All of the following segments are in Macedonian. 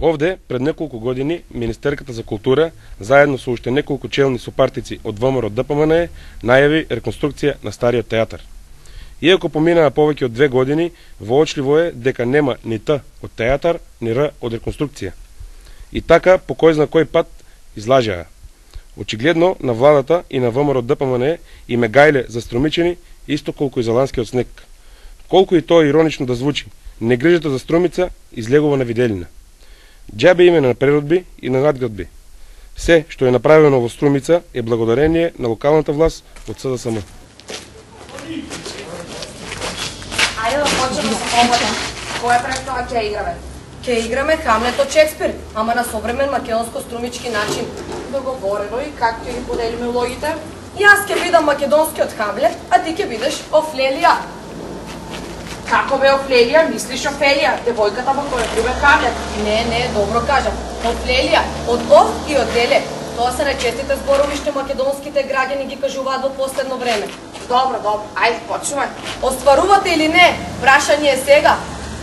Овде, пред неколку години, Министерката за култура, заедно со уште неколку челни сопартици од ВМРО ДПМН, најави реконструкција на стариот театар. Иако поминаа повеќе од 2 години, воочливо е дека нема ни Т од театар, ни Р од реконструкција. И така, по кој зна кој пат, излажаа. Очигледно, на владата и на ВМРО ДПМН им е гајле за струмичени, исто колку и за ланскиот снег. Колку и тоа иронично да звучи, негрижата за струмица излегува на виделина. Џабе име на преродби и на надградби. Се што е направено во Струмица е благодарение на локалната власт од СДСМ. Ајде да почнеме со помладен. Која представа ќе играме? Ќе играме Хамлет од Шекспир, ама на современ македонско-струмички начин. Договорено и как ќе ги поделиме улогите? Јас ќе бидам македонскиот Хамлет, а ти ќе бидеш Офлелија. Како бе Офлелија, мислиш Офелија, девојката во која любе Хамлет? Не, добро кажам. Офлелија, од Оф и од Леле. Тоа се речетите зборови што македонските граѓани ги кажуваат во последно време. Добро, ајде почнуваме. Остварувате или не? Прашање е сега.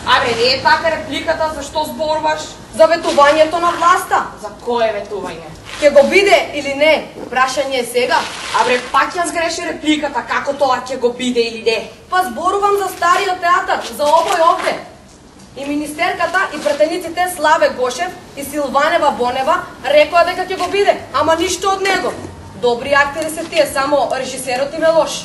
Абе, не е така репликата, зашто зборуваш? За ветувањето на власта. За кое ветување? Ќе го биде или не? Прашање е сега. Абе, пак ја сгреши репликата, како тоа ќе го биде или не? Па зборувам за стариот театар, за овој овде. И министерката и претениците Славе Гошев и Силванева Бонева рекоа дека ќе го биде, ама ништо од него. Добри актери се тие, само режисерот им е лош.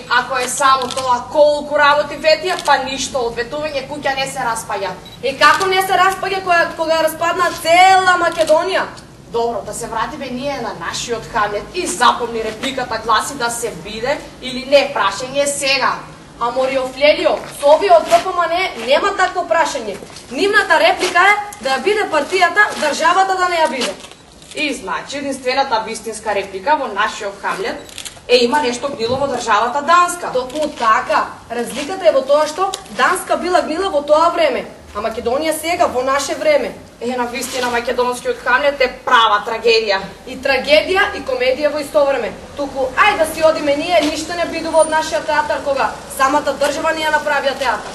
Ако е само тоа, колку работи ветија, па ништо од ветување куќа не се распаѓа. Како не се распаѓа кога распадна цела Македонија? Добро, да се вратиме ние на нашиот Хамлет и запомни репликата гласи да се биде или не, прашање сега. Амори Офлелио, со овие од ДПМН нема такво прашање. Нивната реплика е да ја биде партијата, државата да не ја биде. И значи единствената вистинска реплика во нашиот Хамлет има нешто гнило во државата Данска. Токму така. Разликата е во тоа што Данска била гнила во тоа време, а Македонија сега во наше време. На вистина македонскиот Хамлет е права трагедија. И трагедија и комедија во исто време. Туку ајде да си одиме ние, ништо не бидува од нашиот театар кога самата држава ни ја направија театар.